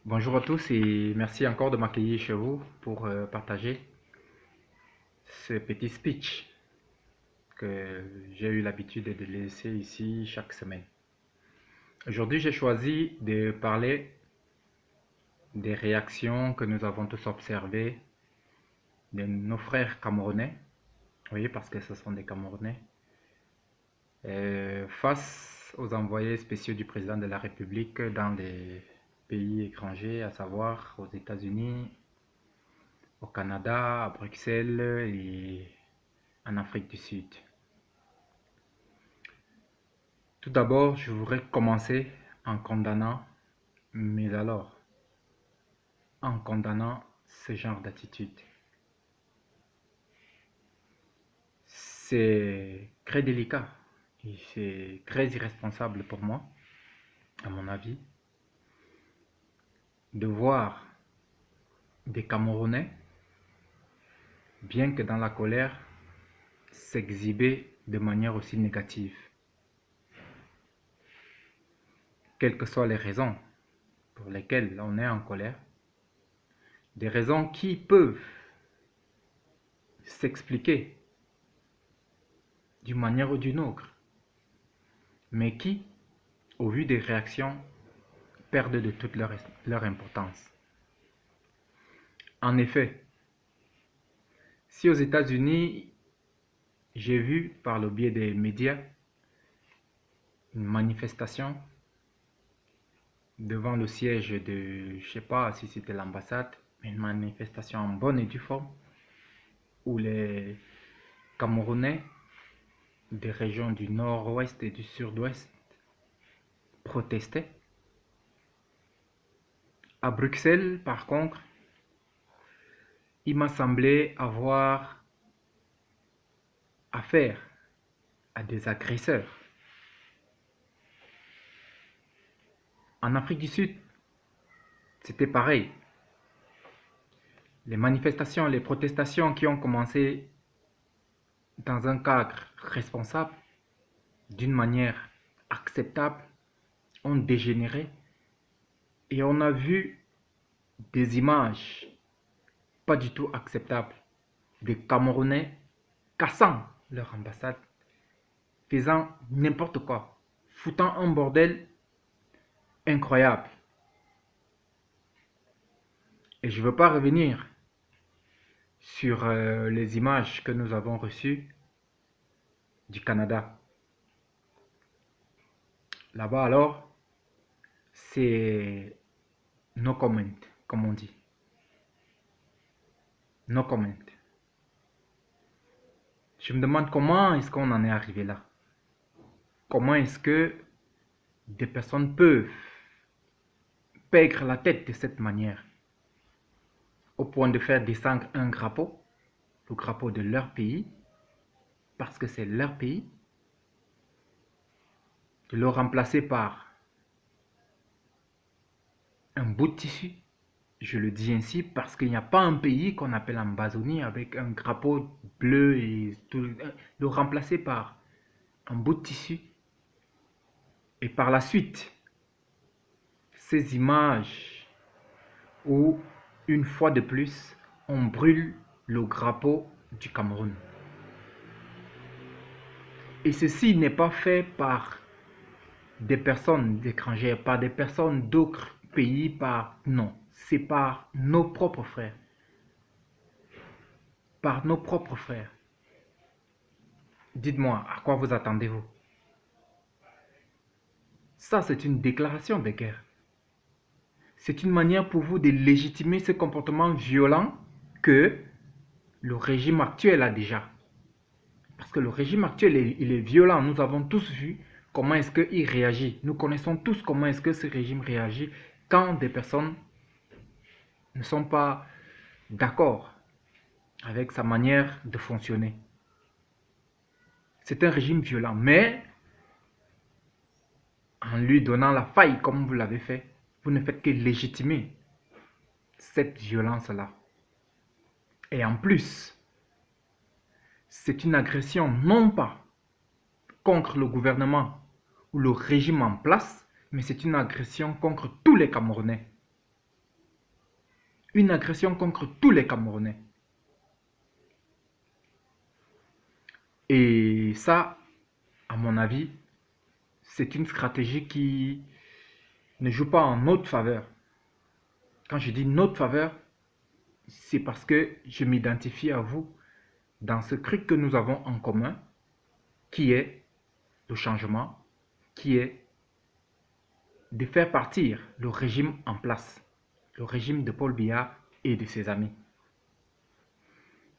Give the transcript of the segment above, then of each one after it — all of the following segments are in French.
Bonjour à tous et merci encore de m'accueillir chez vous pour partager ce petit speech que j'ai eu l'habitude de laisser ici chaque semaine. Aujourd'hui, j'ai choisi de parler des réactions que nous avons tous observées de nos frères camerounais, oui, parce que ce sont des Camerounais, face aux envoyés spéciaux du président de la République dans les pays étrangers, à savoir aux États-Unis, au Canada, à Bruxelles et en Afrique du Sud. Tout d'abord, je voudrais commencer en condamnant, mais alors, en condamnant ce genre d'attitude. C'est très délicat et c'est très irresponsable pour moi, à mon avis, de voir des Camerounais, bien que dans la colère, s'exhiber de manière aussi négative. Quelles que soient les raisons pour lesquelles on est en colère, des raisons qui peuvent s'expliquer d'une manière ou d'une autre, mais qui, au vu des réactions, perdent de toute leur importance. En effet, si aux États-Unis, j'ai vu par le biais des médias une manifestation devant le siège de, je ne sais pas si c'était l'ambassade, mais une manifestation en bonne et due forme, où les Camerounais des régions du nord-ouest et du sud-ouest protestaient. À Bruxelles, par contre, il m'a semblé avoir affaire à des agresseurs. En Afrique du Sud, c'était pareil. Les manifestations, les protestations qui ont commencé dans un cadre responsable, d'une manière acceptable, ont dégénéré et on a vu des images pas du tout acceptables des Camerounais cassant leur ambassade, faisant n'importe quoi, foutant un bordel incroyable. Et je ne veux pas revenir sur les images que nous avons reçues du Canada. Là-bas alors, c'est no comment, comme on dit. No comment. Je me demande comment est-ce qu'on en est arrivé là. Comment est-ce que des personnes peuvent perdre la tête de cette manière, au point de faire descendre un drapeau, le drapeau de leur pays, parce que c'est leur pays, de le remplacer par un bout de tissu. Je le dis ainsi parce qu'il n'y a pas un pays qu'on appelle Ambazonie avec un drapeau bleu et tout, le remplacer par un bout de tissu. Et par la suite, ces images où, une fois de plus, on brûle le drapeau du Cameroun. Et ceci n'est pas fait par des personnes étrangères, par des personnes d'autres pays, par non, c'est par nos propres frères. Par nos propres frères. Dites-moi, à quoi vous attendez-vous? Ça, c'est une déclaration de guerre. C'est une manière pour vous de légitimer ce comportement violent que le régime actuel a déjà. Parce que le régime actuel, il est violent. Nous avons tous vu comment est-ce qu'il réagit. Nous connaissons tous comment est-ce que ce régime réagit quand des personnes ne sont pas d'accord avec sa manière de fonctionner. C'est un régime violent, mais en lui donnant la faille comme vous l'avez fait, vous ne faites que légitimer cette violence-là. Et en plus, c'est une agression non pas contre le gouvernement ou le régime en place, mais c'est une agression contre tous les Camerounais. une agression contre tous les Camerounais. Et ça, à mon avis, c'est une stratégie qui ne joue pas en notre faveur. Quand je dis notre faveur, c'est parce que je m'identifie à vous dans ce truc que nous avons en commun, qui est le changement, qui est de faire partir le régime en place, le régime de Paul Biya et de ses amis.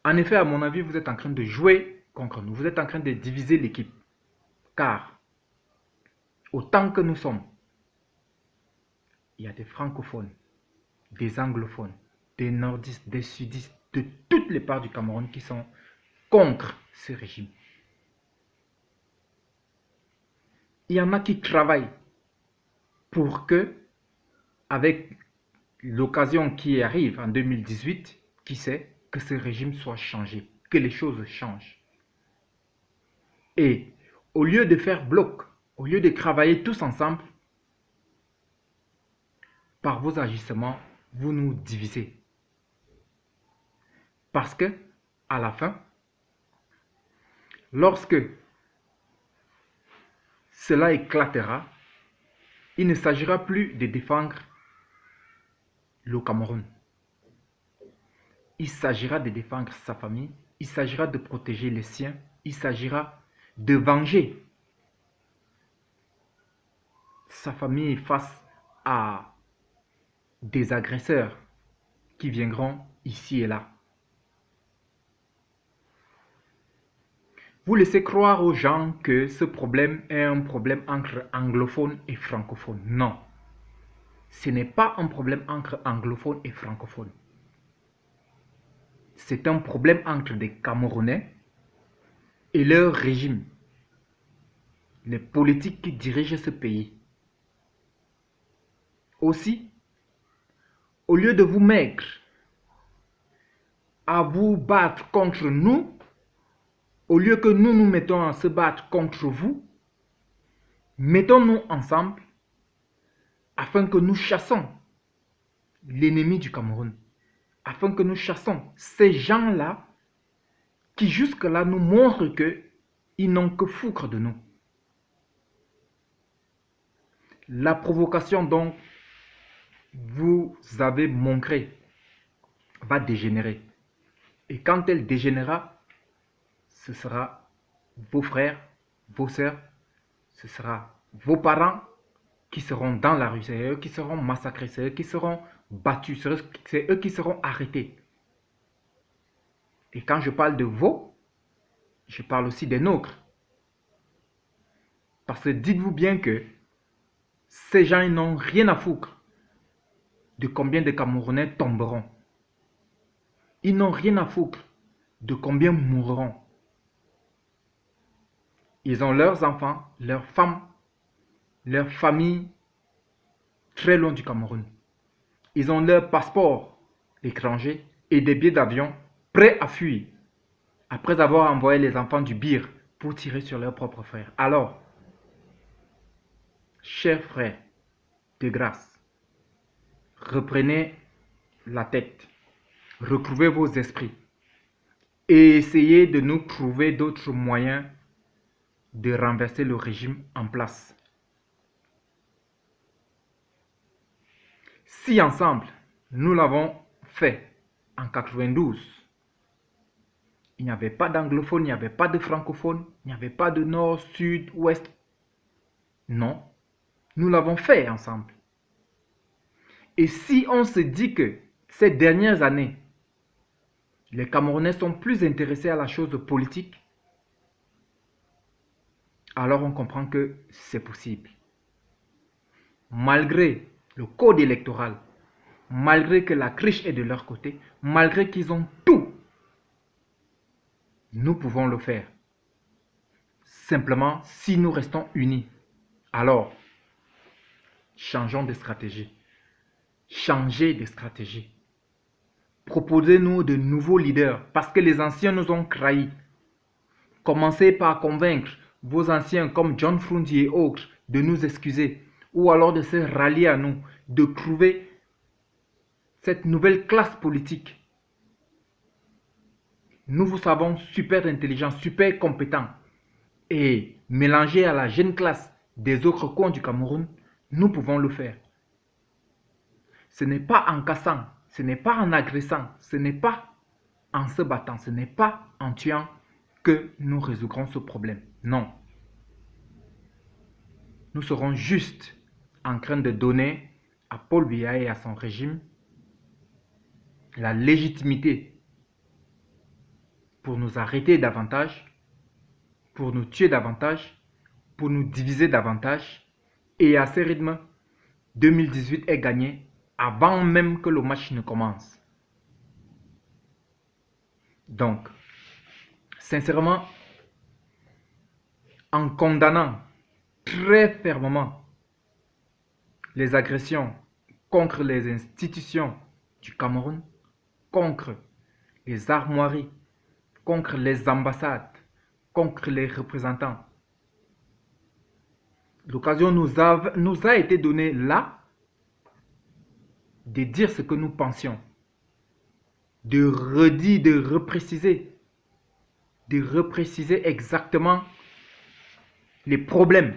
En effet, à mon avis, vous êtes en train de jouer contre nous, vous êtes en train de diviser l'équipe, car autant que nous sommes, il y a des francophones, des anglophones, des nordistes, des sudistes, de toutes les parts du Cameroun qui sont contre ce régime. Il y en a qui travaillent pour que, avec l'occasion qui arrive en 2018, qui sait, que ce régime soit changé, que les choses changent. Et au lieu de faire bloc, au lieu de travailler tous ensemble, par vos agissements, vous nous divisez. Parce que, à la fin, lorsque cela éclatera, il ne s'agira plus de défendre le Cameroun. Il s'agira de défendre sa famille, il s'agira de protéger les siens, il s'agira de venger sa famille face à des agresseurs qui viendront ici et là. Vous laissez croire aux gens que ce problème est un problème entre anglophones et francophones. Non, ce n'est pas un problème entre anglophones et francophones. C'est un problème entre des Camerounais et leur régime, les politiques qui dirigent ce pays. Aussi, au lieu de vous mettre à vous battre contre nous, au lieu que nous nous mettons à se battre contre vous, mettons-nous ensemble afin que nous chassons l'ennemi du Cameroun, afin que nous chassons ces gens-là qui jusque-là nous montrent qu'ils n'ont que foutre de nous. La provocation dont vous avez montré va dégénérer. Et quand elle dégénérera, ce sera vos frères, vos sœurs, ce sera vos parents qui seront dans la rue, c'est eux qui seront massacrés, c'est eux qui seront battus, c'est eux qui seront arrêtés. Et quand je parle de vos, je parle aussi des nôtres. Parce que dites-vous bien que ces gens ils n'ont rien à foutre de combien de Camerounais tomberont. Ils n'ont rien à foutre de combien mourront. Ils ont leurs enfants, leurs femmes, leurs familles très loin du Cameroun. Ils ont leur passeport étranger et des billets d'avion prêts à fuir après avoir envoyé les enfants du Bir pour tirer sur leurs propres frères. Alors, chers frères, de grâce, reprenez la tête, retrouvez vos esprits et essayez de nous trouver d'autres moyens de renverser le régime en place. Si ensemble, nous l'avons fait en 92, il n'y avait pas d'anglophone, il n'y avait pas de francophone, il n'y avait pas de nord, sud, ouest. Non, nous l'avons fait ensemble. Et si on se dit que ces dernières années, les Camerounais sont plus intéressés à la chose politique, alors on comprend que c'est possible. Malgré le code électoral, malgré que la triche est de leur côté, malgré qu'ils ont tout, nous pouvons le faire. Simplement, si nous restons unis. Alors, changeons de stratégie. Changez de stratégie. Proposez-nous de nouveaux leaders parce que les anciens nous ont trahis. Commencez par convaincre vos anciens comme John Frundi et autres de nous excuser ou alors de se rallier à nous, de trouver cette nouvelle classe politique, nous vous savons super intelligents, super compétents, et mélangés à la jeune classe des autres coins du Cameroun, nous pouvons le faire. Ce n'est pas en cassant, ce n'est pas en agressant, ce n'est pas en se battant, ce n'est pas en tuant que nous résoudrons ce problème. Non. Nous serons juste en train de donner à Paul Biya et à son régime la légitimité pour nous arrêter davantage, pour nous tuer davantage, pour nous diviser davantage. Et à ce rythme, 2018 est gagné avant même que le match ne commence. Donc, sincèrement, en condamnant très fermement les agressions contre les institutions du Cameroun, contre les armoiries, contre les ambassades, contre les représentants. L'occasion nous a été donnée là de dire ce que nous pensions, de redire, de repréciser exactement les problèmes,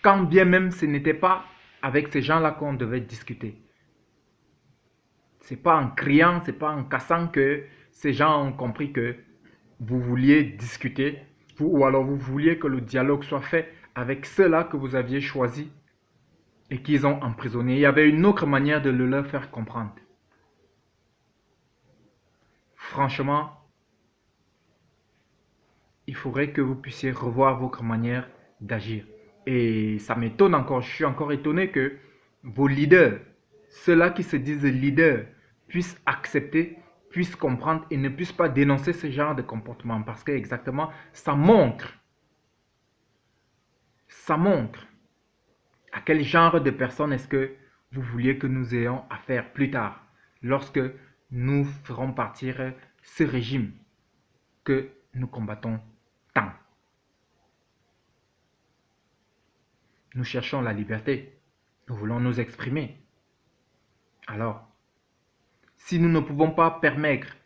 quand bien même ce n'était pas avec ces gens-là qu'on devait discuter. C'est pas en criant, c'est pas en cassant que ces gens ont compris que vous vouliez discuter, ou alors vous vouliez que le dialogue soit fait avec ceux-là que vous aviez choisis et qu'ils ont emprisonnés. Il y avait une autre manière de le leur faire comprendre. Franchement, il faudrait que vous puissiez revoir votre manière d'agir. Et ça m'étonne encore, je suis encore étonné que vos leaders, ceux-là qui se disent leaders, puissent accepter, puissent comprendre et ne puissent pas dénoncer ce genre de comportement. Parce que exactement, ça montre à quel genre de personne est-ce que vous vouliez que nous ayons affaire plus tard, lorsque nous ferons partir ce régime que nous combattons tant. Nous cherchons la liberté. Nous voulons nous exprimer. Alors, si nous ne pouvons pas permettre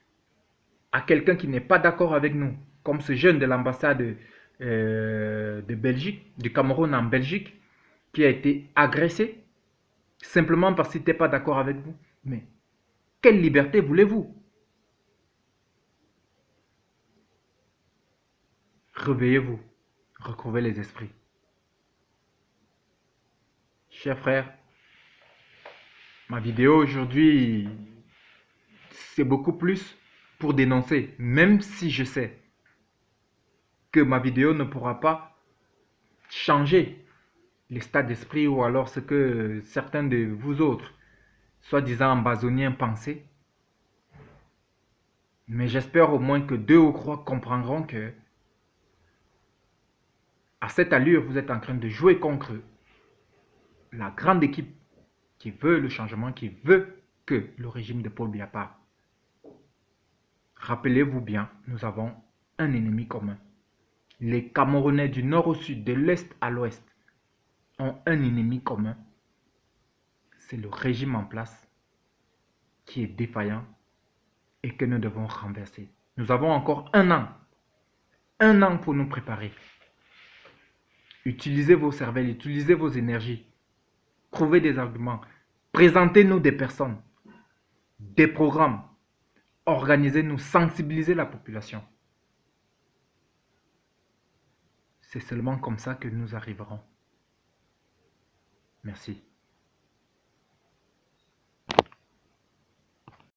à quelqu'un qui n'est pas d'accord avec nous, comme ce jeune de l'ambassade de Belgique, du Cameroun en Belgique, qui a été agressé simplement parce qu'il n'était pas d'accord avec vous. Mais quelle liberté voulez-vous? Réveillez-vous, retrouvez les esprits. Chers frères, ma vidéo aujourd'hui, c'est beaucoup plus pour dénoncer, même si je sais que ma vidéo ne pourra pas changer l'état d'esprit ou alors ce que certains de vous autres, soi-disant ambazoniens, pensaient. Mais j'espère au moins que 2 ou 3 comprendront que à cette allure, vous êtes en train de jouer contre la grande équipe qui veut le changement, qui veut que le régime de Paul Biya parte. Rappelez-vous bien, nous avons un ennemi commun. Les Camerounais du nord au sud, de l'est à l'ouest, ont un ennemi commun. C'est le régime en place qui est défaillant et que nous devons renverser. Nous avons encore un an pour nous préparer. Utilisez vos cervelles, utilisez vos énergies, trouvez des arguments, présentez-nous des personnes, des programmes, organisez-nous, sensibilisez la population. C'est seulement comme ça que nous arriverons. Merci.